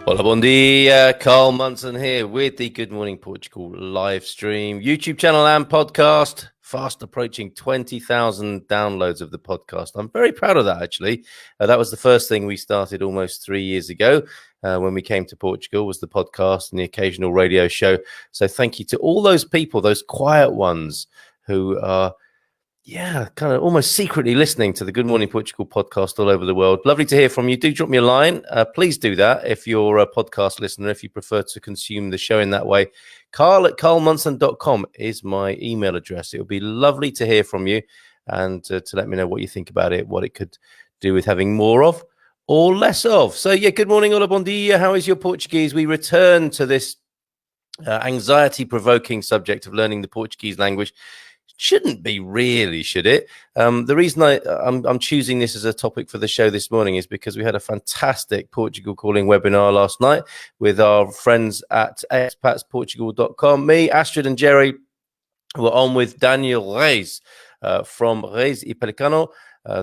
Hola, bon dia. Carl Munson here with the Good Morning Portugal live stream, YouTube channel and podcast. Fast approaching 20,000 downloads of the podcast. I'm very proud of that, actually. That was the first thing we started almost 3 years ago when we came to Portugal, was the podcast and the occasional radio show. So thank you to all those people, those quiet ones who are kind of almost secretly listening to the Good Morning Portugal podcast all over the world. Lovely to hear from you. Do drop me a line. Please do that if you're a podcast listener, if you prefer to consume the show in that way. Carl@carlmunson.com is my email address. It would be lovely to hear from you and to let me know what you think about it, what it could do with having more of or less of. So, good morning, hola, bon dia. How is your Portuguese? We return to this anxiety-provoking subject of learning the Portuguese language. Shouldn't be really, should it? The reason I'm choosing this as a topic for the show this morning is because we had a fantastic Portugal calling webinar last night with our friends at expatsportugal.com. Me, Astrid and Jerry were on with Daniel Reis from Reis y Pelicano,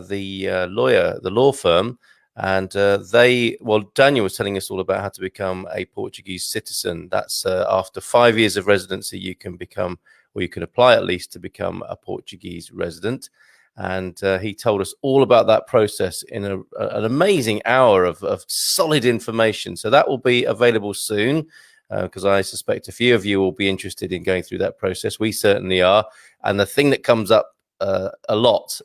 the lawyer, the law firm. And Daniel was telling us all about how to become a Portuguese citizen. That's after 5 years of residency, you can become, or you can apply at least to become a Portuguese resident. And he told us all about that process in an amazing hour of solid information. So that will be available soon because I suspect a few of you will be interested in going through that process. We certainly are. And the thing that comes up a lot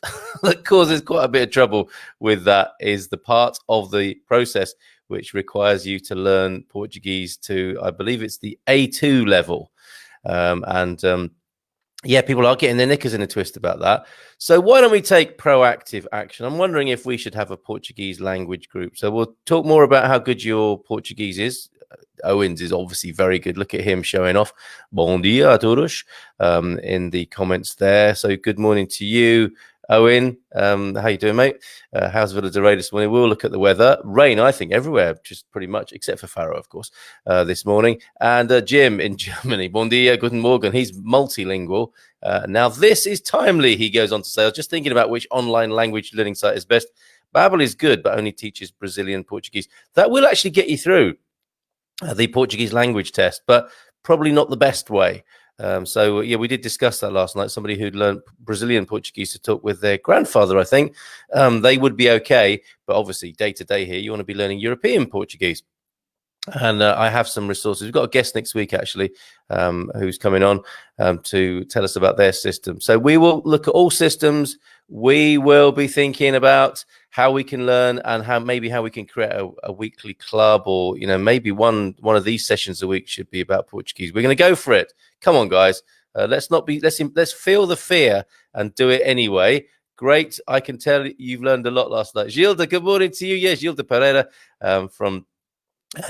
that causes quite a bit of trouble with that is the part of the process which requires you to learn Portuguese to, I believe it's the A2 level. People are getting their knickers in a twist about that. So why don't we take proactive action? I'm wondering if we should have a Portuguese language group. So we'll talk more about how good your Portuguese is. Owen's is obviously very good. Look at him showing off. Bom dia a todos in the comments there. So good morning to you, Owen. How you doing, mate? How's Villa de Rey this morning? We'll look at the weather. Rain, I think, everywhere, just pretty much, except for Faro, of course, this morning. And Jim in Germany. Bon dia, guten Morgen. He's multilingual. Now, this is timely, he goes on to say. I was just thinking about which online language learning site is best. Babbel is good, but only teaches Brazilian Portuguese. That will actually get you through the Portuguese language test, but probably not the best way. We did discuss that last night. Somebody who'd learned Brazilian Portuguese to talk with their grandfather, I think, they would be okay. But obviously, day to day here, you want to be learning European Portuguese. And I have some resources. We've got a guest next week, actually, who's coming on to tell us about their system. So we will look at all systems. We will be thinking about how we can learn and how we can create a weekly club, or maybe one of these sessions a week should be about Portuguese. We're going to go for it. Come on, guys. Let's feel the fear and do it anyway. Great. I can tell you've learned a lot last night. Gilda, good morning to you. Yes, Gilda Pereira from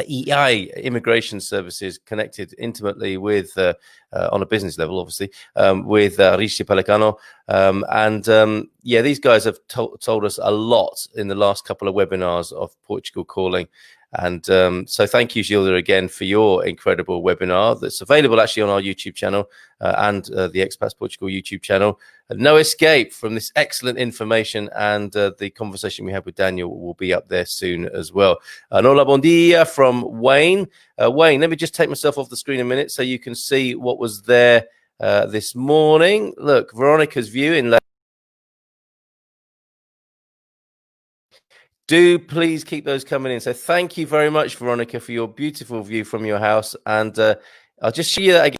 EI, Immigration Services, connected intimately with, on a business level, obviously, with Reis y Pelicano. These guys have told us a lot in the last couple of webinars of Portugal Calling. And so thank you, Gilda, again, for your incredible webinar that's available actually on our YouTube channel and the Expats Portugal YouTube channel. No escape from this excellent information, and the conversation we had with Daniel will be up there soon as well. Hola, bon dia from Wayne. Wayne, let me just take myself off the screen a minute so you can see what was there this morning. Look, Veronica's view in Do please keep those coming in. So thank you very much, Veronica, for your beautiful view from your house. And I'll just show you that again.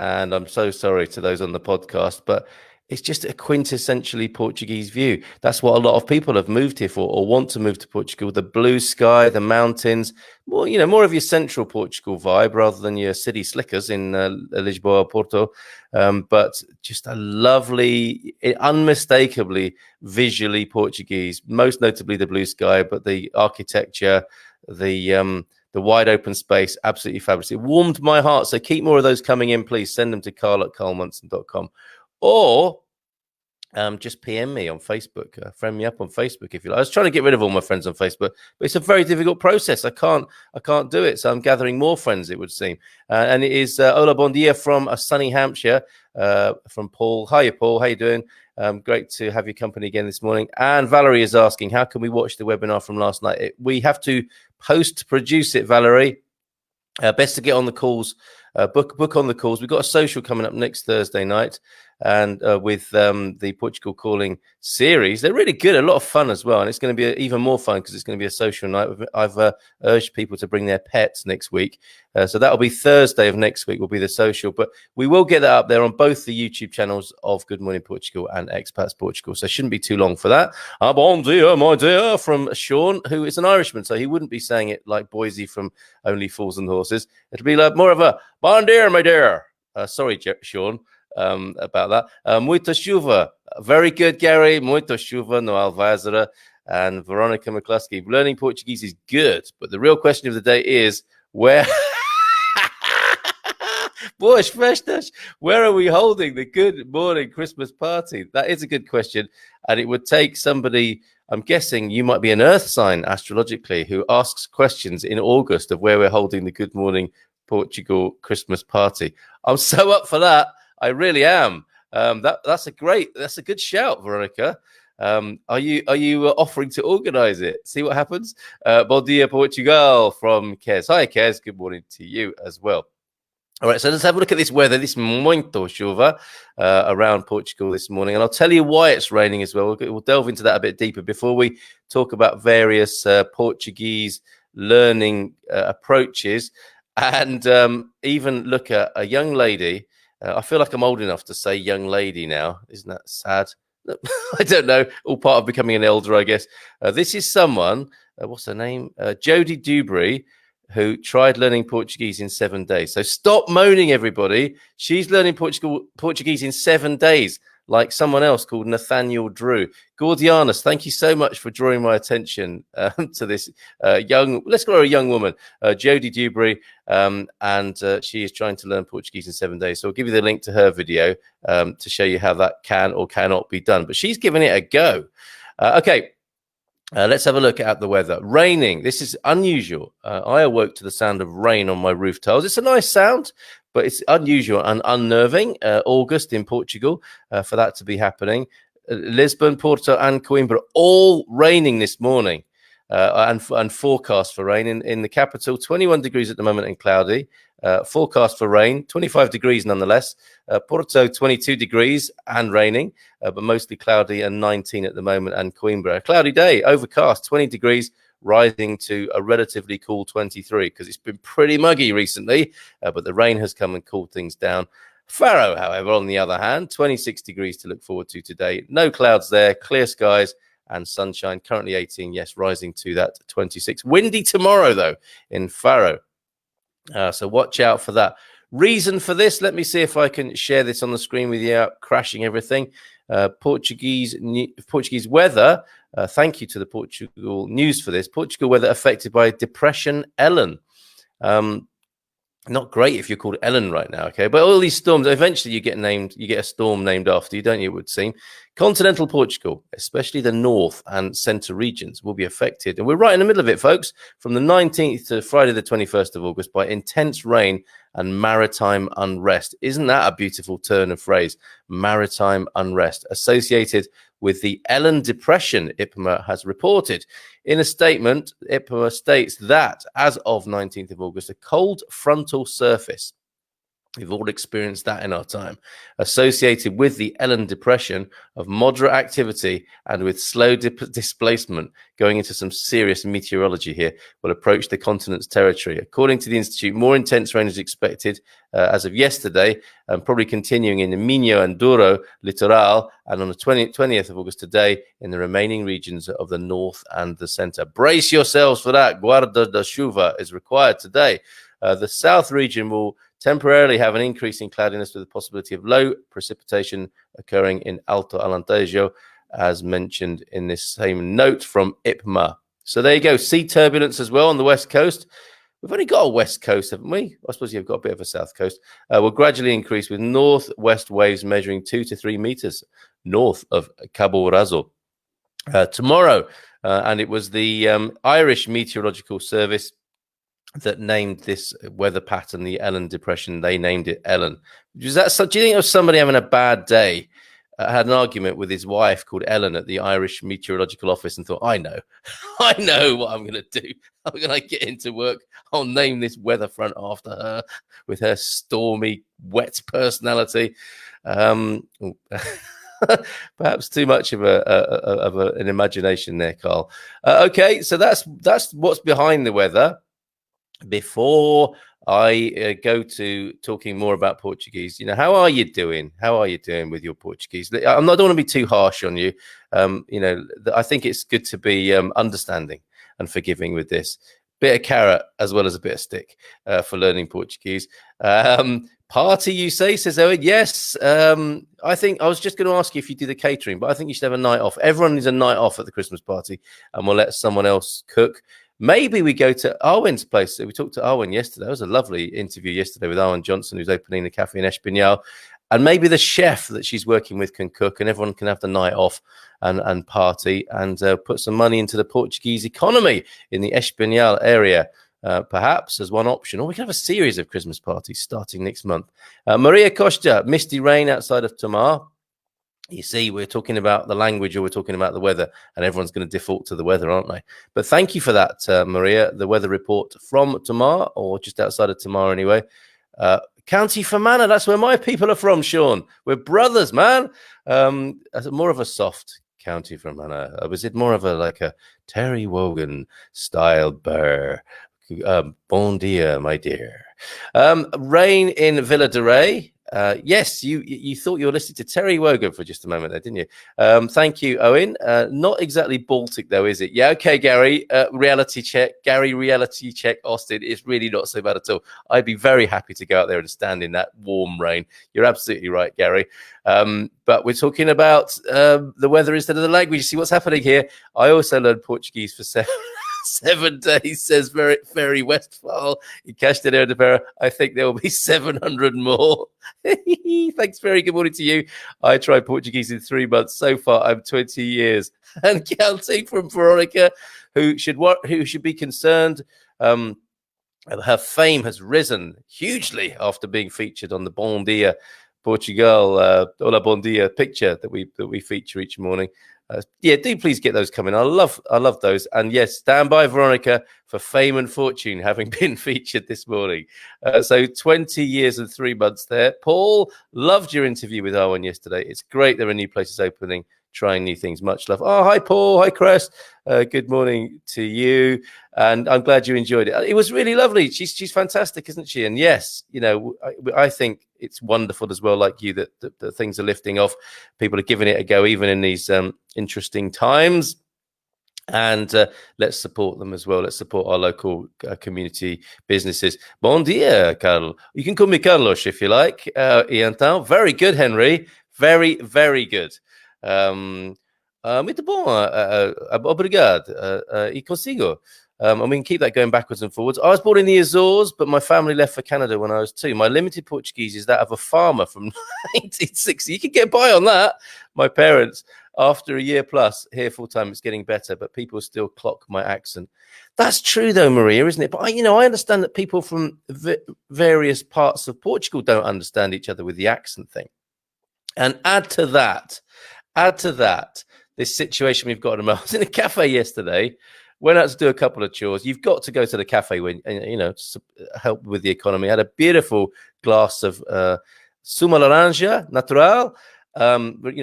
And I'm so sorry to those on the podcast, but it's just a quintessentially Portuguese view. That's what a lot of people have moved here for, or want to move to Portugal. The blue sky, the mountains, more of your central Portugal vibe rather than your city slickers in Lisboa, Porto. But just a lovely, unmistakably visually Portuguese, most notably the blue sky, but the architecture, the wide open space, absolutely fabulous. It warmed my heart. So keep more of those coming in, please. Send them to carl@carlmunson.com. Or just PM me on Facebook. Friend me up on Facebook if you like. I was trying to get rid of all my friends on Facebook, but it's a very difficult process. I can't do it. So I'm gathering more friends, it would seem. And it is Hola Bon Dia from sunny Hampshire, from Paul. Hiya, Paul. How you doing? Great to have your company again this morning. And Valerie is asking, how can we watch the webinar from last night? We have to post-produce it, Valerie. Best to get on the calls, book on the calls. We've got a social coming up next Thursday night, and with the Portugal Calling series. They're really good, a lot of fun as well, and it's going to be even more fun because it's going to be a social night. I've urged people to bring their pets next week, so that'll be Thursday of next week will be the social, but we will get that up there on both the YouTube channels of Good Morning Portugal and Expats Portugal, so it shouldn't be too long for that. Bon dia, my dear, from Sean, who is an Irishman, so he wouldn't be saying it like Boise from Only Fools and Horses. It'll be like more of a bon dia, my dear. Sorry, Sean, about that. Muita chuva. Very good, Gary. Muita chuva no Alvazara. And Veronica McCluskey. Learning Portuguese is good, but the real question of the day is where... Boas festas, where are we holding the Good Morning Christmas party? That is a good question. And it would take somebody, I'm guessing you might be an earth sign astrologically, who asks questions in August of where we're holding the Good Morning Portugal Christmas party. I'm so up for that. I really am. That's a good shout, Veronica. Are you offering to organize it? See what happens. Bom dia, Portugal from Kez. Hi, Kez. Good morning to you as well. All right, so let's have a look at this weather. This muito chuva around Portugal this morning. And I'll tell you why it's raining as well. We'll delve into that a bit deeper before we talk about various Portuguese learning approaches and even look at a young lady. I feel like I'm old enough to say young lady now. Isn't that sad? I don't know. All part of becoming an elder, I guess. This is someone, what's her name? Jodie Dewberry, who tried learning Portuguese in 7 days. So stop moaning, everybody. She's learning Portuguese in 7 days, like someone else called Nathaniel Drew. Gordianus, thank you so much for drawing my attention to this let's call her a young woman, Jodie Dewberry, and she is trying to learn Portuguese in 7 days. So I'll give you the link to her video to show you how that can or cannot be done. But she's giving it a go. Okay. Let's have a look at the weather. Raining. This is unusual. I awoke to the sound of rain on my roof tiles. It's a nice sound, but it's unusual and unnerving. August in Portugal for that to be happening. Lisbon, Porto, and Coimbra all raining this morning, and forecast for rain in the capital. 21 degrees at the moment and cloudy. Forecast for rain, 25 degrees nonetheless. Porto, 22 degrees and raining, but mostly cloudy, and 19 at the moment. And Coimbra, a cloudy day, overcast, 20 degrees, rising to a relatively cool 23 because it's been pretty muggy recently, but the rain has come and cooled things down. Faro, however, on the other hand, 26 degrees to look forward to today. No clouds there, clear skies and sunshine. Currently 18, yes, rising to that 26. Windy tomorrow, though, in Faro. So watch out for that. Reason for this, let me see if I can share this on the screen with you without crashing everything. Portuguese weather. Thank you to the Portugal News for this. Portugal weather affected by Depression Ellen. Not great if you're called Ellen right now, okay? But all these storms, eventually you get a storm named after you, don't you, it would seem. Continental Portugal, especially the north and centre regions, will be affected. And we're right in the middle of it, folks, from the 19th to Friday the 21st of August by intense rain and maritime unrest. Isn't that a beautiful turn of phrase? Maritime unrest associated with the Ellen Depression, IPMA has reported. In a statement, IPMA states that as of 19th of August, a cold frontal surface, we've all experienced that in our time, associated with the Ellen Depression of moderate activity and with slow displacement, going into some serious meteorology here, will approach the continent's territory. According to the Institute, more intense rain is expected as of yesterday, and probably continuing in the Minho and Douro littoral, and on the 20th of August today in the remaining regions of the north and the centre. Brace yourselves for that. Guarda da chuva is required today. The south region will temporarily have an increase in cloudiness with the possibility of low precipitation occurring in Alto Alentejo, as mentioned in this same note from IPMA. So there you go. Sea turbulence as well on the west coast. We've only got a west coast, haven't we? I suppose you've got a bit of a south coast. Will gradually increase with northwest waves measuring 2 to 3 meters north of Cabo Raso. Tomorrow, and it was the Irish Meteorological Service that named this weather pattern the Ellen Depression. They named it Ellen. Do you think of somebody having a bad day had an argument with his wife called Ellen at the Irish Meteorological Office and thought, I know what I'm going to do. I'm going to get into work. I'll name this weather front after her with her stormy, wet personality. Perhaps too much of an imagination there, Carl. Okay, so that's what's behind the weather. Before I go to talking more about Portuguese, how are you doing? How are you doing with your Portuguese? I don't want to be too harsh on you. I think it's good to be understanding and forgiving with this. Bit of carrot as well as a bit of stick for learning Portuguese. Party, you say, says Owen. Yes, I think I was just going to ask you if you do the catering, but I think you should have a night off. Everyone needs a night off at the Christmas party, and we'll let someone else cook. Maybe we go to Arwen's place. We talked to Arwen yesterday. It was a lovely interview yesterday with Arwen Johnson, who's opening the cafe in Espinal. And maybe the chef that she's working with can cook, and everyone can have the night off and party and put some money into the Portuguese economy in the Espinal area, perhaps as one option. Or we can have a series of Christmas parties starting next month. Maria Costa, misty rain outside of Tomar. You see, we're talking about the language or we're talking about the weather, and everyone's going to default to the weather, aren't they? But thank you for that, Maria. The weather report from Tomar, or just outside of Tomar anyway. County Fermanagh, that's where my people are from, Sean. We're brothers, man. More of a soft County Fermanagh. Was it more of a Terry Wogan style burr? Bon dia, my dear. Rain in Villa de Rey. Yes, you thought you were listening to Terry Wogan for just a moment there, didn't you? Thank you, Owen. Not exactly Baltic, though, is it? Yeah, okay, Gary. Reality check. Gary, reality check, Austin. It's really not so bad at all. I'd be very happy to go out there and stand in that warm rain. You're absolutely right, Gary. But we're talking about the weather instead of the language. You see what's happening here? I also learned Portuguese for 7 days, says Ferry Westphal in Castanheira de Pera. I think there will be 700 more. Thanks, Ferry. Good morning to you. I tried Portuguese in 3 months. So far, I'm 20 years. And counting from Veronica, who should be concerned. Her fame has risen hugely after being featured on the Bon Dia Portugal Hola Bon Dia picture that we feature each morning. Do please get those coming. I love those. And yes, stand by, Veronica, for fame and fortune having been featured this morning. So 20 years and 3 months there. Paul, loved your interview with Owen yesterday. It's great there are new places opening, trying new things. Much love. Oh, hi, Paul. Hi, Chris. Good morning to you. And I'm glad you enjoyed it. It was really lovely. She's fantastic, isn't she? And yes, I think it's wonderful as well, like you, that things are lifting off. People are giving it a go, even in these interesting times. And let's support them as well. Let's support our local community businesses. Bon dia, Carlos. You can call me Carlos if you like. Então, very good, Henry. Very, very good. Muito bom. Obrigado. E consigo. And we can keep that going backwards and forwards. I was born in the Azores, but my family left for Canada when I was 2. My limited Portuguese is that of a farmer from 1960. You can get by on that. My parents, after a year plus here full time, it's getting better, but people still clock my accent. That's true, though, Maria, isn't it? But I understand that people from various parts of Portugal don't understand each other with the accent thing. And add to that, this situation we've got at the moment. I was in a cafe yesterday. Went out to do a couple of chores. You've got to go to the cafe when help with the economy. Had a beautiful glass of sumo laranja natural.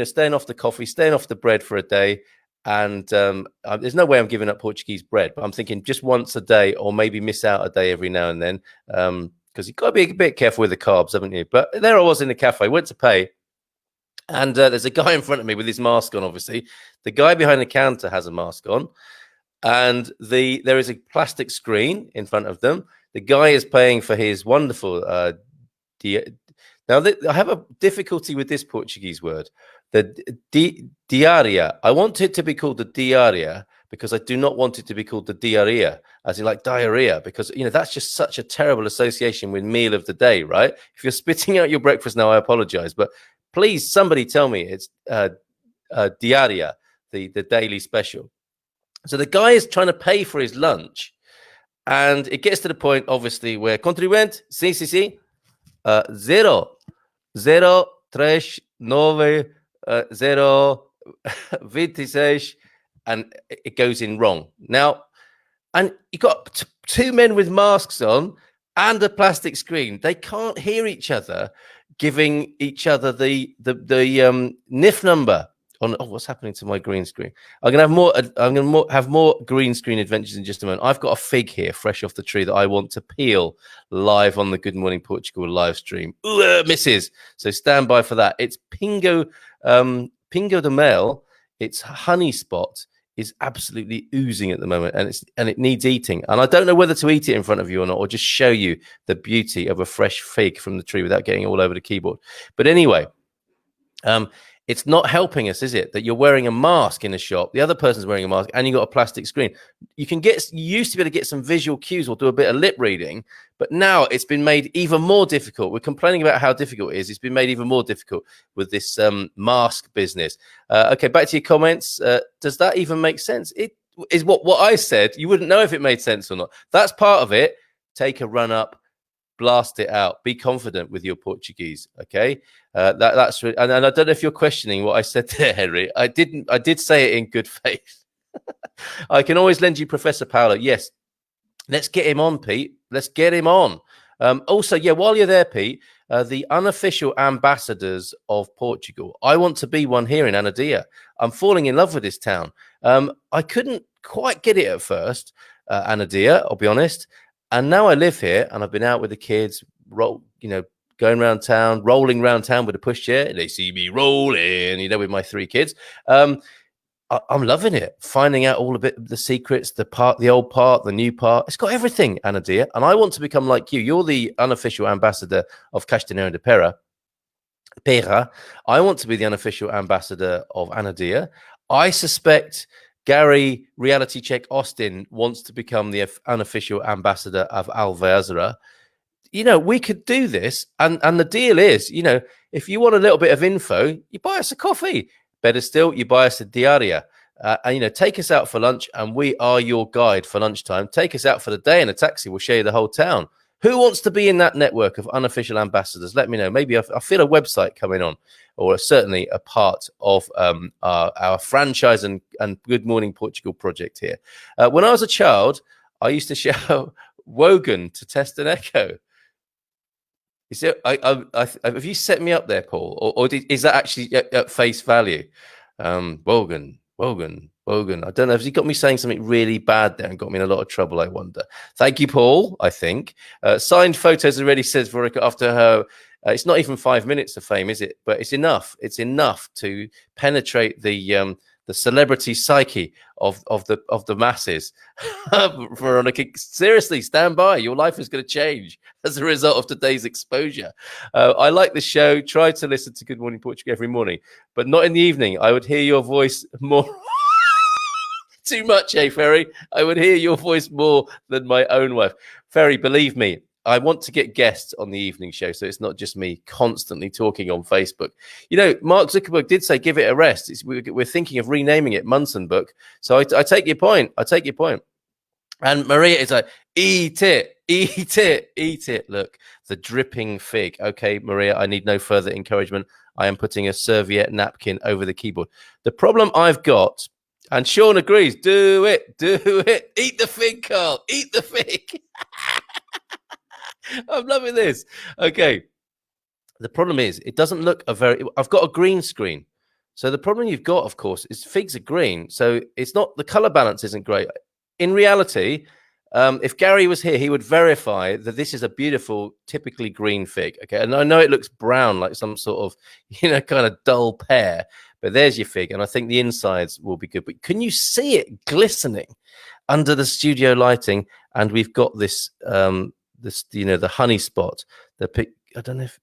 Staying off the coffee, staying off the bread for a day. And there's no way I'm giving up Portuguese bread, but I'm thinking just once a day, or maybe miss out a day every now and then, because you've got to be a bit careful with the carbs, haven't you? But there I was in the cafe, went to pay. And there's a guy in front of me with his mask on, obviously. The guy behind the counter has a mask on. And there is a plastic screen in front of them. The guy is paying for his wonderful Now, I have a difficulty with this Portuguese word, the diarrhea. I want it to be called the diarrhea because I do not want it to be called the diarrhea, as in like diarrhea, because, that's just such a terrible association with meal of the day, right? If you're spitting out your breakfast now, I apologize. But please, somebody tell me it's diarrhea, the daily special. So the guy is trying to pay for his lunch, and it gets to the point, obviously, where contribuinte, sí, 0, 0, 3, 9, zero, 26, and it goes in wrong. Now, and you got two men with masks on and a plastic screen. They can't hear each other, giving each other the NIF number. On what's happening to my green screen? I'm gonna have more. I'm gonna have more green screen adventures in just a moment. I've got a fig here, fresh off the tree, that I want to peel live on the Good Morning Portugal live stream. Ooh, misses. So stand by for that. It's Pingo, Pingo de Mel. It's honey spot is absolutely oozing at the moment, and it needs eating. And I don't know whether to eat it in front of you or not, or just show you the beauty of a fresh fig from the tree without getting all over the keyboard. But anyway, it's not helping us, is it? That you're wearing a mask in a shop, the other person's wearing a mask, and you got a plastic screen. You used to be able to get some visual cues or do a bit of lip reading, but now it's been made even more difficult. We're complaining about how difficult it is. It's been made even more difficult with this mask business. Okay, back to your comments. Does that even make sense? It is what I said. You wouldn't know if it made sense or not. That's part of it. Take a run up. Blast it out. Be confident with your Portuguese. Okay, that's really, and I don't know if you're questioning what I said there, Henry. I didn't. I did say it in good faith. I can always lend you Professor Paolo. Yes, let's get him on, Pete. Let's get him on. Also, yeah, while you're there, Pete, the unofficial ambassadors of Portugal. I want to be one here in Anadia. I'm falling in love with this town. I couldn't quite get it at first, Anadia, I'll be honest. And now I live here, and I've been out with the kids, going around town, rolling around town with a pushchair. They see me rolling, with my 3 kids. I'm loving it, finding out all a bit of the secrets, the old part, the new part. It's got everything, Anadia. And I want to become like you. You're the unofficial ambassador of Castanheira de Pera. I want to be the unofficial ambassador of Anadia. I suspect Gary Reality Check Austin wants to become the unofficial ambassador of Alveazara. We could do this. And the deal is, if you want a little bit of info, you buy us a coffee. Better still, you buy us a diaria. And take us out for lunch, and we are your guide for lunchtime. Take us out for the day in a taxi. We'll show you the whole town. Who wants to be in that network of unofficial ambassadors? Let me know. Maybe I feel a website coming on, or certainly a part of our franchise and Good Morning Portugal project here. When I was a child, I used to shout Wogan to test an echo. Is it? Have you set me up there, Paul, or is that actually at face value? Wogan. I don't know. Has he got me saying something really bad there and got me in a lot of trouble? I wonder. Thank you, Paul. I think signed photos already, says Veronica. After her, it's not even 5 minutes of fame, is it? But it's enough. It's enough to penetrate the celebrity psyche of the masses. Veronica, seriously, stand by. Your life is going to change as a result of today's exposure. I like the show. Try to listen to Good Morning Portugal every morning, but not in the evening. I would hear your voice more. Too much, Ferry? I would hear your voice more than my own wife. Ferry, believe me, I want to get guests on the evening show, so it's not just me constantly talking on Facebook. Mark Zuckerberg did say give it a rest. We're thinking of renaming it Munson Book. So I take your point. And Maria is like, eat it. Look, the dripping fig. Okay, Maria, I need no further encouragement. I am putting a serviette napkin over the keyboard. The problem I've got, and Sean agrees, do it. Eat the fig, Carl. Eat the fig. I'm loving this. Okay. The problem is it doesn't look I've got a green screen. So the problem you've got, of course, is figs are green. So it's not, the color balance isn't great. In reality, if Gary was here, he would verify that this is a beautiful, typically green fig. Okay. And I know it looks brown, like some sort of, kind of dull pear, but there's your fig. And I think the insides will be good. But can you see it glistening under the lighting? And we've got this, the honey spot. I don't know if.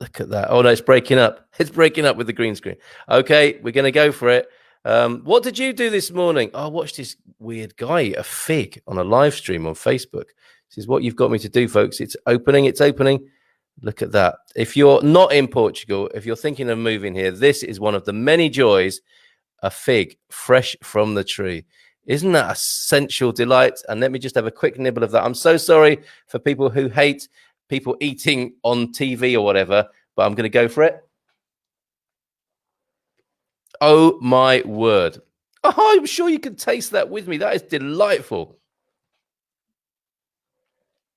Look at that. Oh no, it's breaking up. It's breaking up with the green screen. Okay, we're going to go for it. What did you do this morning? I watched this weird guy eat a fig on a live stream on Facebook. This is what you've got me to do, folks. It's opening. Look at that. If you're not in Portugal, if you're thinking of moving here, this is one of the many joys. A fig fresh from the tree. Isn't that a sensual delight? And let me just have a quick nibble of that. I'm so sorry for people who hate people eating on TV or whatever, but I'm going to go for it. Oh my word. Oh, I'm sure you can taste that with me. That is delightful.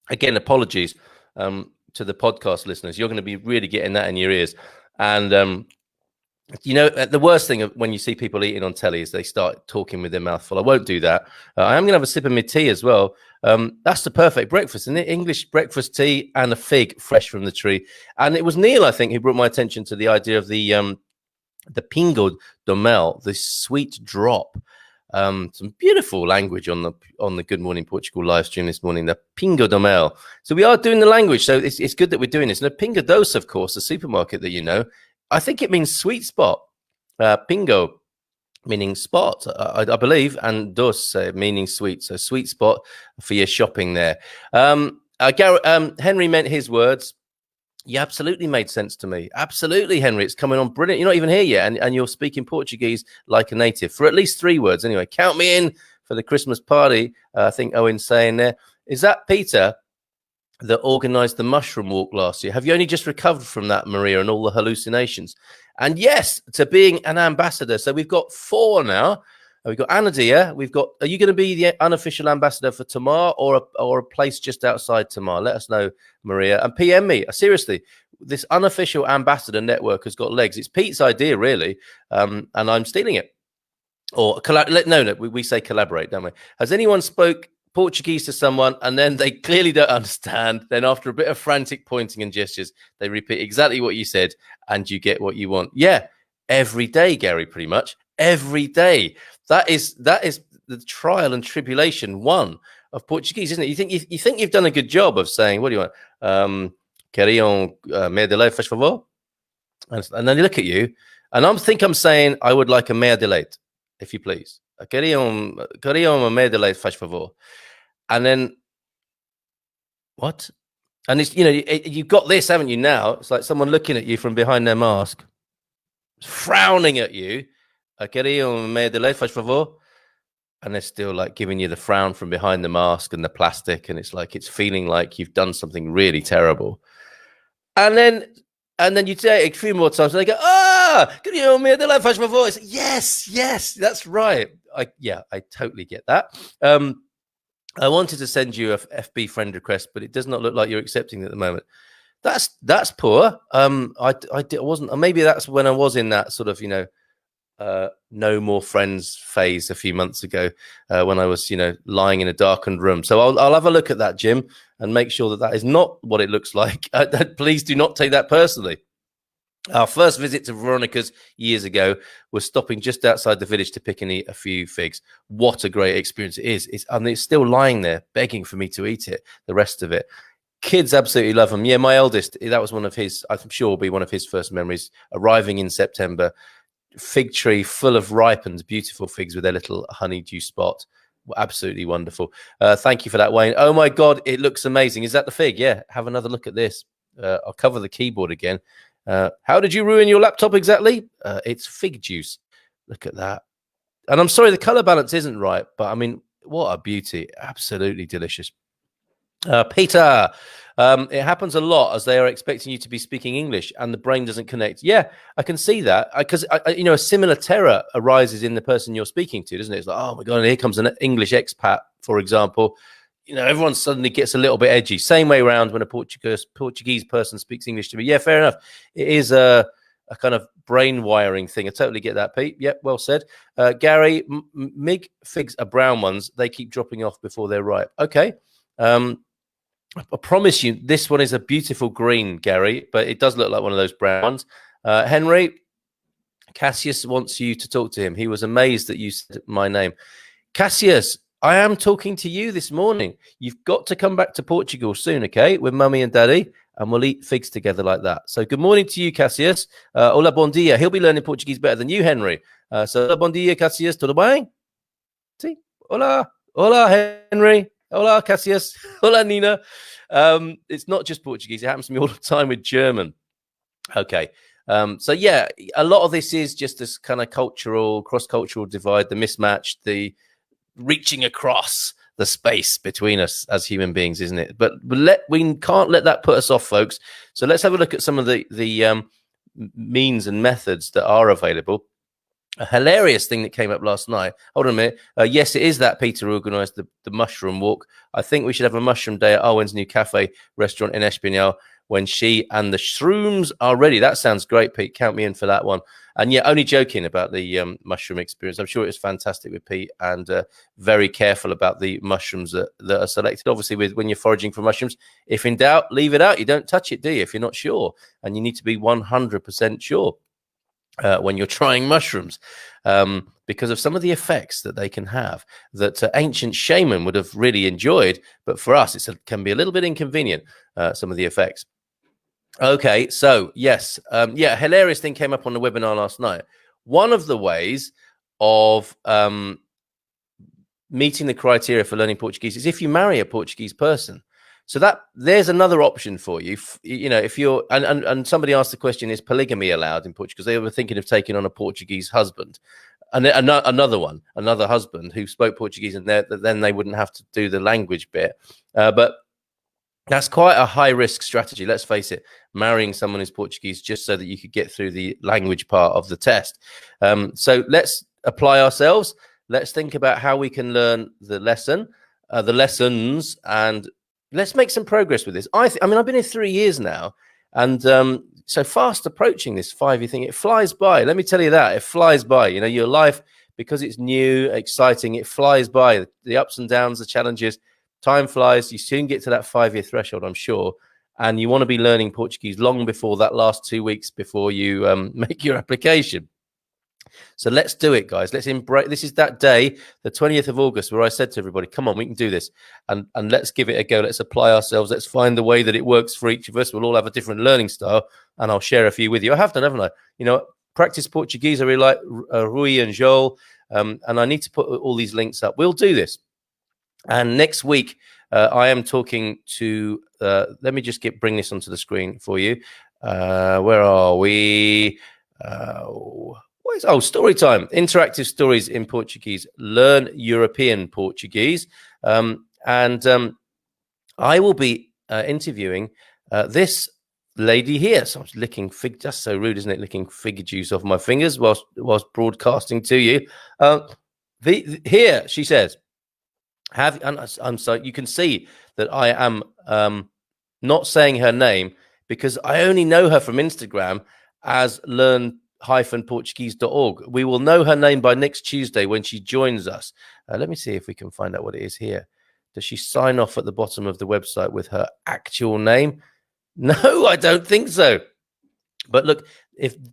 Again, apologies to the podcast listeners. You're going to be really getting that in your ears. And the worst thing when you see people eating on telly is they start talking with their mouth full. I won't do that. I am going to have a sip of my tea as well. That's the perfect breakfast, isn't it? English breakfast tea and a fig fresh from the tree. And it was Neil, I think, who brought my attention to the idea of the pingo do mel, the sweet drop. Some beautiful language on the Good Morning Portugal live stream this morning. The pingo do mel. So we are doing the language. So it's good that we're doing this. And a pingo doce, of course, the supermarket that you know, I think it means sweet spot. Pingo meaning spot, I believe, and dos meaning sweet. So sweet spot for your shopping there. Henry meant his words. You absolutely made sense to me. Absolutely, Henry. It's coming on brilliant. You're not even here yet, and you're speaking Portuguese like a native for at least 3 words. Anyway, count me in for the Christmas party. I think Owen's saying there. Is that Peter that organised the mushroom walk last year? Have you only just recovered from that, Maria, and all the hallucinations? And yes, to being an ambassador. So we've got 4 now. We've got Anadia. Are you going to be the unofficial ambassador for Tamar or a place just outside Tamar? Let us know, Maria. And PM me. Seriously, this unofficial ambassador network has got legs. It's Pete's idea, really, and I'm stealing it. Or we say collaborate, don't we? Has anyone spoke Portuguese to someone and then they clearly don't understand? Then after a bit of frantic pointing and gestures, they repeat exactly what you said and you get what you want. Yeah, every day, Gary, pretty much. Every day. That is the trial and tribulation one of Portuguese, isn't it? You think you've done a good job of saying, what do you want? Queriam meia de leite, faz favor? And then they look at you, and I'm saying I would like a meia de leite, if you please. Queriam a meia de leite, faz favor. And then what? And it's you've got this, haven't you? Now it's like someone looking at you from behind their mask, frowning at you. Queriam meia de leite, faz favor. And they're still like giving you the frown from behind the mask and the plastic, and it's feeling like you've done something really terrible. And then you say it a few more times, and they go, can you me the faz favor? Yes, that's right. I totally get that. I wanted to send you a FB friend request, but it does not look like you're accepting it at the moment. That's poor. I wasn't. Maybe that's when I was in that sort of no more friends phase a few months ago when I was lying in a darkened room. So I'll have a look at that, Jim, and make sure that is not what it looks like. Please do not take that personally. Our first visit to Veronica's years ago was stopping just outside the village to pick and eat a few figs. What a great experience it is. It's still lying there begging for me to eat it, the rest of it. Kids absolutely love them. Yeah, my eldest, that was one of his, I'm sure will be one of his first memories, arriving in September. Fig tree full of ripened, beautiful figs with their little honeydew spot. Absolutely wonderful. Thank you for that, Wayne. Oh my God, it looks amazing. Is that the fig? Yeah, have another look at this. I'll cover the keyboard again. How did you ruin your laptop exactly? It's fig juice. Look at that. And I'm sorry, the color balance isn't right, but I mean, what a beauty. Absolutely delicious. Peter, it happens a lot as they are expecting you to be speaking English and the brain doesn't connect. Yeah, I can see that because a similar terror arises in the person you're speaking to, doesn't it? It's like, oh my God, here comes an English expat, for example. Everyone suddenly gets a little bit edgy. Same way around when a Portuguese person speaks English to me. Yeah, fair enough. It is a kind of brain wiring thing. I totally get that, Pete. Yep, well said. Gary, Mig figs are brown ones. They keep dropping off before they're ripe. Okay. I promise you, this one is a beautiful green, Gary, but it does look like one of those brown ones. Henry, Cassius wants you to talk to him. He was amazed that you said my name. Cassius, I am talking to you this morning. You've got to come back to Portugal soon, okay, with Mummy and Daddy, and we'll eat figs together like that. So good morning to you, Cassius. Hola, bom dia. He'll be learning Portuguese better than you, Henry. So hola, bom dia, Cassius. Tudo bem? Sí. Hola. Hola, Henry. Hola, Cassius. Hola, Nina. It's not just Portuguese. It happens to me all the time with German. Okay. So, yeah, a lot of this is just this kind of cross-cultural divide, the mismatch, the reaching across the space between us as human beings, isn't it? But we can't let that put us off, folks. So let's have a look at some of the means and methods that are available. A hilarious thing that came up last night. Hold on a minute. Yes, it is that Peter organised the mushroom walk. I think we should have a mushroom day at Owen's new cafe restaurant in Espinal when she and the shrooms are ready. That sounds great, Pete. Count me in for that one. And yeah, only joking about the mushroom experience. I'm sure it was fantastic with Pete, and very careful about the mushrooms that are selected. Obviously, when you're foraging for mushrooms, if in doubt, leave it out. You don't touch it, do you, if you're not sure? And you need to be 100% sure. When you're trying mushrooms, because of some of the effects that they can have that ancient shaman would have really enjoyed. But for us, it can be a little bit inconvenient, some of the effects. Okay, so yes, yeah, hilarious thing came up on the webinar last night. One of the ways of meeting the criteria for learning Portuguese is if you marry a Portuguese person. So that there's another option for you. You know, if you're and somebody asked the question, is polygamy allowed in Portugal? Because they were thinking of taking on a Portuguese husband, and another husband who spoke Portuguese, and then they wouldn't have to do the language bit. But that's quite a high risk strategy. Let's face it, marrying someone who's Portuguese just so that you could get through the language part of the test. So let's apply ourselves. Let's think about how we can learn the lessons, and let's make some progress with this. I mean, I've been here 3 years now, and so fast approaching this 5-year thing. It flies by. Let me tell you that. It flies by. You know, your life, because it's new, exciting, it flies by. The ups and downs, the challenges, time flies. You soon get to that 5-year threshold, I'm sure, and you want to be learning Portuguese long before that last 2 weeks before you make your application. So let's do it, guys. Let's embrace. This is that day, the 20th of August, where I said to everybody, come on, we can do this. And let's give it a go. Let's apply ourselves. Let's find the way that it works for each of us. We'll all have a different learning style, and I'll share a few with you. I have done, haven't I? You know, practice Portuguese. I really like Rui and Joel. And I need to put all these links up. We'll do this. And next week, I am talking to, let me just bring this onto the screen for you. Where are we? Story time. Interactive stories in Portuguese. Learn European Portuguese. I will be interviewing this lady here. So I'm licking just so rude, isn't it? Licking fig juice off my fingers whilst broadcasting to you. Here she says, I'm so you can see that I am not saying her name because I only know her from Instagram as learn-portuguese.org. We will know her name by next Tuesday when she joins us. Let me see if we can find out what it is here. Does she sign off at the bottom of the website with her actual name? No, I don't think so. But look,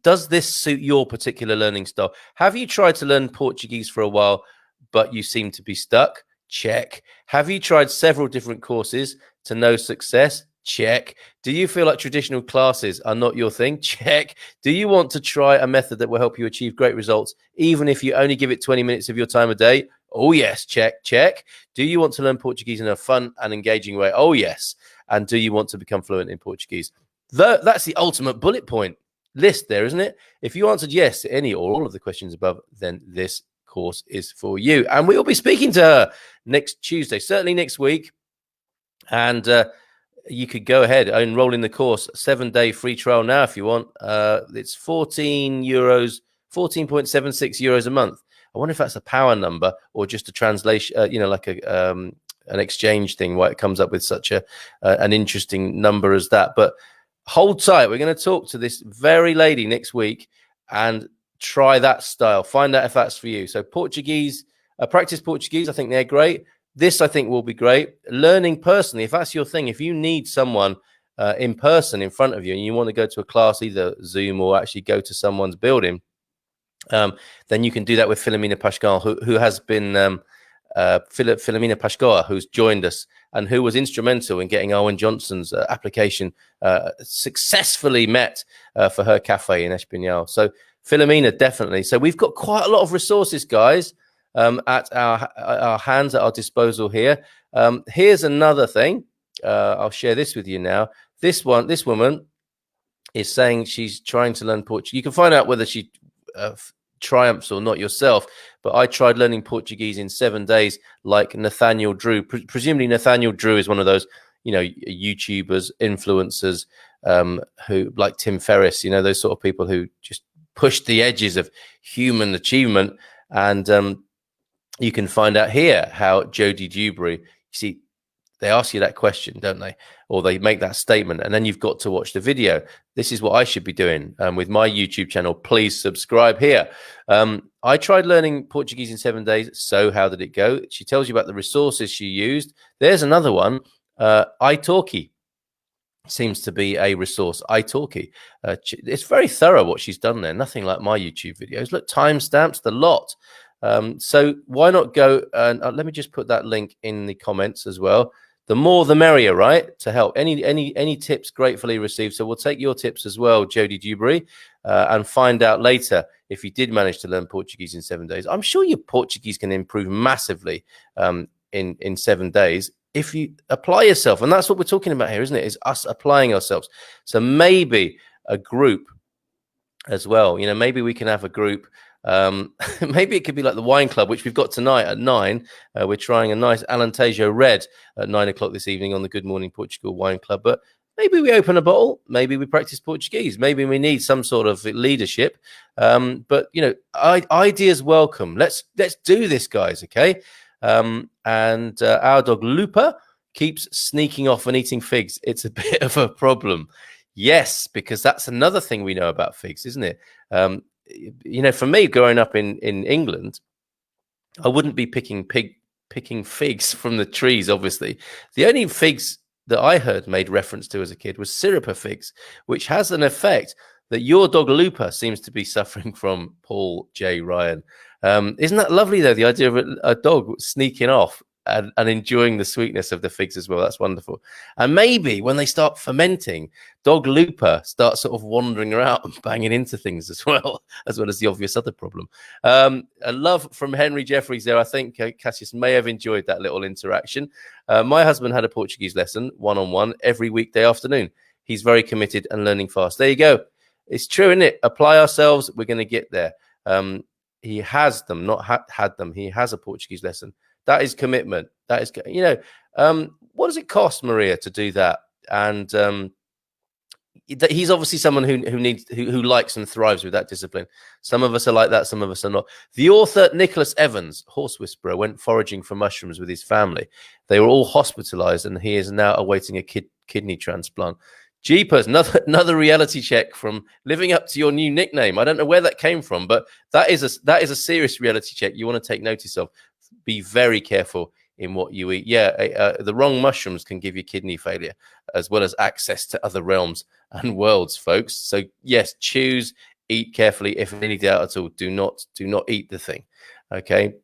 does this suit your particular learning style? Have you tried to learn Portuguese for a while, but you seem to be stuck? Check. Have you tried several different courses to no success? Check. Do you feel like traditional classes are not your thing? Check. Do you want to try a method that will help you achieve great results, even if you only give it 20 minutes of your time a day? Oh, yes. Check. Check. Do you want to learn Portuguese in a fun and engaging way? Oh, yes. And do you want to become fluent in Portuguese? That's the ultimate bullet point list there, isn't it? If you answered yes to any or all of the questions above, then this course is for you. And we will be speaking to her next Tuesday, certainly next week. And you could go ahead and enroll in the course, 7-day free trial now if you want. It's €14, 14.76 euros a month. I wonder if that's a power number or just a translation, like an exchange thing, why it comes up with such an interesting number as that. But hold tight. We're going to talk to this very lady next week and try that style. Find out if that's for you. So Portuguese, practice Portuguese. I think they're great. This, I think, will be great. Learning personally, if that's your thing, if you need someone in person in front of you and you want to go to a class, either Zoom or actually go to someone's building, then you can do that with Filomena Pascal, who has been Filomena Pascal, who's joined us and who was instrumental in getting Owen Johnson's application successfully met for her cafe in Espinal. So Filomena, definitely. So we've got quite a lot of resources, guys, at our hands, at our disposal here. Here's another thing. I'll share this with you now. This woman is saying she's trying to learn Portuguese. You can find out whether she triumphs or not yourself, but I tried learning Portuguese in 7 days like Nathaniel Drew. Presumably Nathaniel Drew is one of those, YouTubers, influencers, who like Tim Ferriss, those sort of people who just pushed the edges of human achievement. And you can find out here how Jodie Dewberry, you see, they ask you that question, don't they? Or they make that statement, and then you've got to watch the video. This is what I should be doing with my YouTube channel. Please subscribe here. I tried learning Portuguese in 7 days. So how did it go? She tells you about the resources she used. There's another one. italki seems to be a resource. italki. It's very thorough what she's done there. Nothing like my YouTube videos. Look, timestamps, the lot. So why not go and let me just put that link in the comments as well. The more the merrier, right? To help. Any tips gratefully received. So we'll take your tips as well, Jodie Dewberry, and find out later if you did manage to learn Portuguese in 7 days. I'm sure your Portuguese can improve massively in 7 days if you apply yourself. And that's what we're talking about here, isn't it? Is us applying ourselves. So maybe a group as well. You know, maybe we can have a group. Maybe it could be like the wine club, which we've got tonight at 9. We're trying a nice Alentejo red at 9 o'clock this evening on the Good Morning Portugal wine club. But maybe we open a bottle, maybe we practice Portuguese, maybe we need some sort of leadership. But you know, ideas welcome. Let's do this, guys. Okay. And our dog Lupa keeps sneaking off and eating figs. It's a bit of a problem. Yes, because that's another thing we know about figs, isn't it? You know, for me, growing up in England, I wouldn't be picking figs from the trees, obviously. The only figs that I heard made reference to as a kid was syrupper figs, which has an effect that your dog Lupa seems to be suffering from, Paul J. Ryan. Isn't that lovely, though, the idea of a dog sneaking off and enjoying the sweetness of the figs as well? That's wonderful. And maybe when they start fermenting, dog Lupa starts sort of wandering around and banging into things as well as the obvious other problem. A love from Henry Jeffries there. I think Cassius may have enjoyed that little interaction. My husband had a Portuguese lesson one-on-one every weekday afternoon. He's very committed and learning fast. There you go. It's true, isn't it? Apply ourselves. We're going to get there. He has them, not had them. He has a Portuguese lesson. That is commitment. That is, you know, what does it cost, Maria, to do that? And he's obviously someone who likes and thrives with that discipline. Some of us are like that. Some of us are not. The author Nicholas Evans, horse whisperer, went foraging for mushrooms with his family. They were all hospitalized, and he is now awaiting a kidney transplant. Jeepers, another reality check from living up to your new nickname. I don't know where that came from, but that is a serious reality check you want to take notice of. Be very careful in what you eat. Yeah, the wrong mushrooms can give you kidney failure, as well as access to other realms and worlds, folks. So yes, choose, eat carefully. If any doubt at all, do not eat the thing. Okay.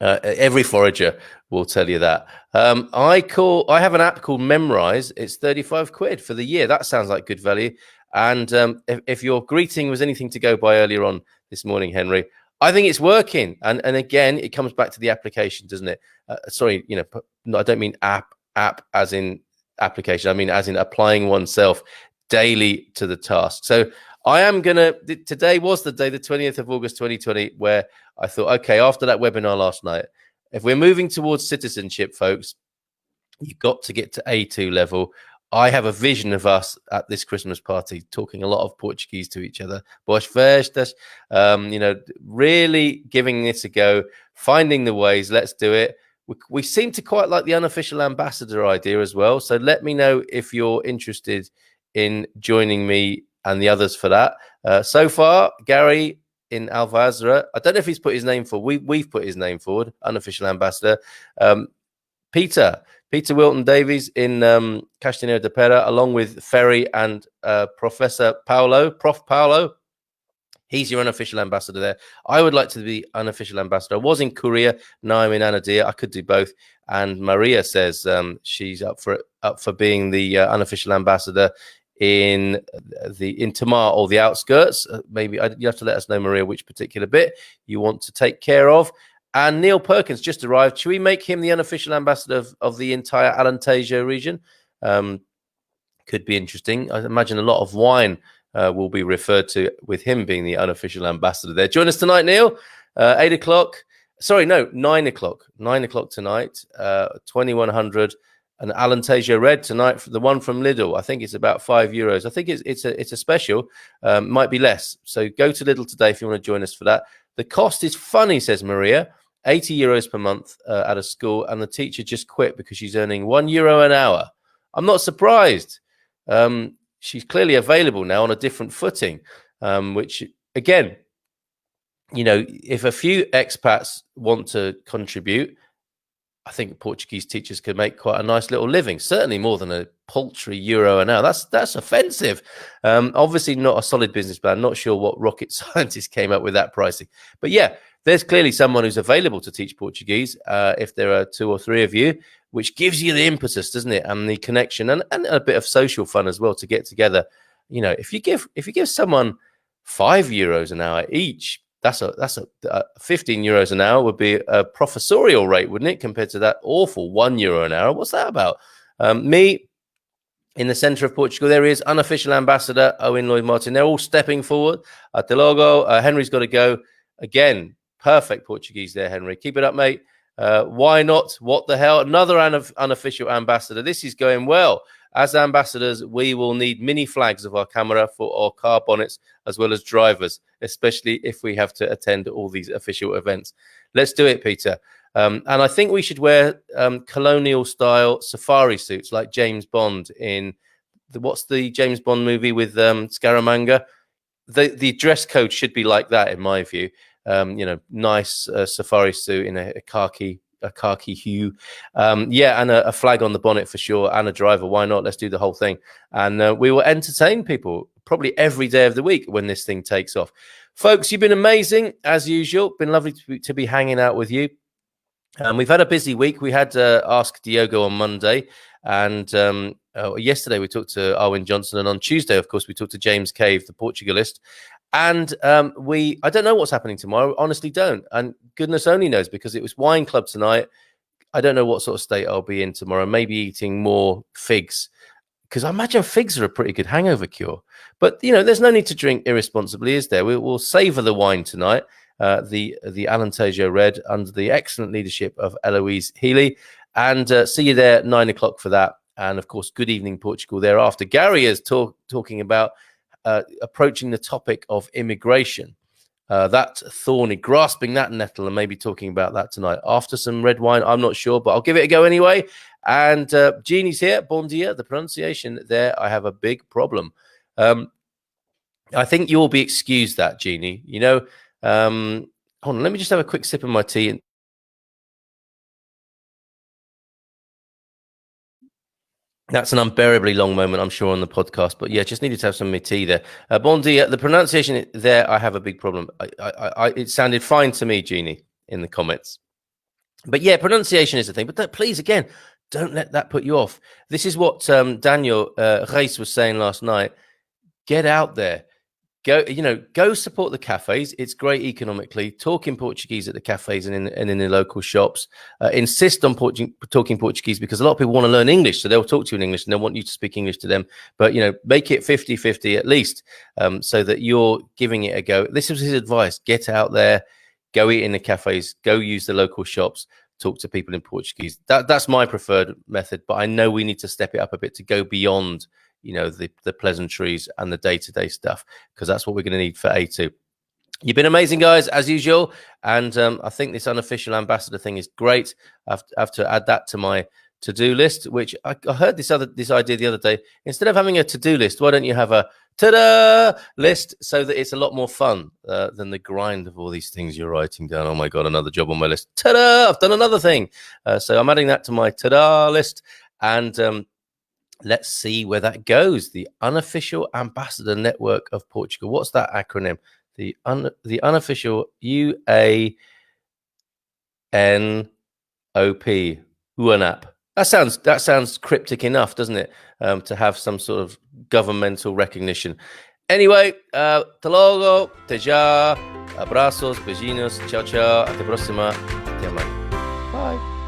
Every forager will tell you that. I have an app called Memrise. It's 35 quid for the year. That sounds like good value. And if your greeting was anything to go by earlier on this morning, Henry, I think it's working. And again, it comes back to the application, doesn't it? Sorry, you know, I don't mean app as in application. I mean as in applying oneself daily to the task. So I am today was the day, the 20th of August, 2020, where I thought, okay, after that webinar last night, if we're moving towards citizenship, folks, you've got to get to A2 level. I have a vision of us at this Christmas party talking a lot of Portuguese to each other. Boas festas, you know, really giving this a go, finding the ways. Let's do it. We seem to quite like the unofficial ambassador idea as well. So let me know if you're interested in joining me and the others for that. So far, Gary in Alvazra, I don't know if he's put his name forward. We've put his name forward, unofficial ambassador. Peter Wilton Davies in Castanheira de Pera, along with Ferry and Prof Paulo. He's your unofficial ambassador there. I would like to be unofficial ambassador. I was in Korea, now I'm in Anadia. I could do both. And Maria says she's up for being the unofficial ambassador in Tamar or the outskirts. Maybe you have to let us know, Maria, which particular bit you want to take care of. And Neil Perkins just arrived. Should we make him the unofficial ambassador of the entire Alentejo region? Could be interesting. I imagine a lot of wine will be referred to with him being the unofficial ambassador there. Join us tonight, Neil. 8 o'clock. Sorry, no, 9 o'clock. 9 o'clock tonight. 2100 an Alentejo Red tonight, for the one from Lidl. I think it's about €5. I think it's a special. Might be less. So go to Lidl today if you want to join us for that. The cost is funny, says Maria. €80 per month at a school, and the teacher just quit because she's earning €1 an hour. I'm not surprised. She's clearly available now on a different footing, which again, if a few expats want to contribute, I think Portuguese teachers could make quite a nice little living. Certainly more than a paltry €1 an hour. That's offensive. Obviously not a solid business plan. Not sure what rocket scientists came up with that pricing. But yeah, there's clearly someone who's available to teach Portuguese if there are 2 or 3 of you, which gives you the impetus, doesn't it? And the connection and a bit of social fun as well to get together. If you give someone €5 an hour each, that's a €15 an hour would be a professorial rate, wouldn't it, compared to that awful €1 an hour? What's that about? Me in the center of Portugal, there is unofficial ambassador Owen Lloyd Martin. They're all stepping forward. Até logo. Henry's got to go again. Perfect Portuguese there, Henry. Keep it up, mate. Why not? What the hell? Another unofficial ambassador. This is going well. As ambassadors, we will need mini flags of our camera for our car bonnets, as well as drivers, especially if we have to attend all these official events. Let's do it, Peter. And I think we should wear colonial-style safari suits like James Bond in what's the James Bond movie with Scaramanga? The dress code should be like that, in my view. Nice safari suit in a khaki hue, and a flag on the bonnet for sure, and a driver. Why not? Let's do the whole thing, and we will entertain people probably every day of the week when this thing takes off. Folks, you've been amazing as usual. Been lovely to be hanging out with you. We've had a busy week. We had Ask Diogo on Monday, and yesterday we talked to Arwin Johnson, and on Tuesday, of course, we talked to James Cave, the Portugalist. And I don't know what's happening tomorrow. Honestly, don't. And goodness only knows, because it was wine club tonight. I don't know what sort of state I'll be in tomorrow. Maybe eating more figs, because I imagine figs are a pretty good hangover cure. But there's no need to drink irresponsibly, is there? We'll savor the wine tonight. The Alentejo Red under the excellent leadership of Eloise Healy, and see you there at 9 o'clock for that. And of course, good evening Portugal thereafter. Gary is talking about approaching the topic of immigration, that thorny, grasping that nettle, and maybe talking about that tonight after some red wine. I'm not sure, but I'll give it a go anyway. And Jeannie's here. Bon dia. The pronunciation there, I have a big problem. I think you'll be excused that, Jeannie. Hold on, let me just have a quick sip of my tea. That's an unbearably long moment, I'm sure, on the podcast. But yeah, just needed to have some of my tea there. Bon dia. The pronunciation there, I have a big problem. It sounded fine to me, Jeannie, in the comments. But yeah, pronunciation is the thing. But please, again, don't let that put you off. This is what Daniel Reis was saying last night. Get out there. Go support the cafes. It's great economically. Talk in Portuguese at the cafes and in the local shops. Insist on talking Portuguese, because a lot of people want to learn English, so they'll talk to you in English and they'll want you to speak English to them. But make it 50-50 at least, so that you're giving it a go. This was his advice: get out there, go eat in the cafes, go use the local shops, talk to people in Portuguese. That's my preferred method. But I know we need to step it up a bit to go beyond the pleasantries and the day-to-day stuff, because that's what we're going to need for A2. You've been amazing, guys, as usual, and I think this unofficial ambassador thing is great. I have to add that to my to-do list, which I heard this idea the other day. Instead of having a to-do list, why don't you have a ta-da list, so that it's a lot more fun than the grind of all these things you're writing down. Oh my god, another job on my list. Ta-da! I've done another thing. So I'm adding that to my ta-da list, and let's see where that goes. The Unofficial Ambassador Network of Portugal. What's that acronym? The Unofficial UANOP. UANOP. That sounds cryptic enough, doesn't it? To have some sort of governmental recognition. Anyway, até logo, até já, abraços, beijinhos, tchau, tchau, até a próxima, até amanhã. Bye.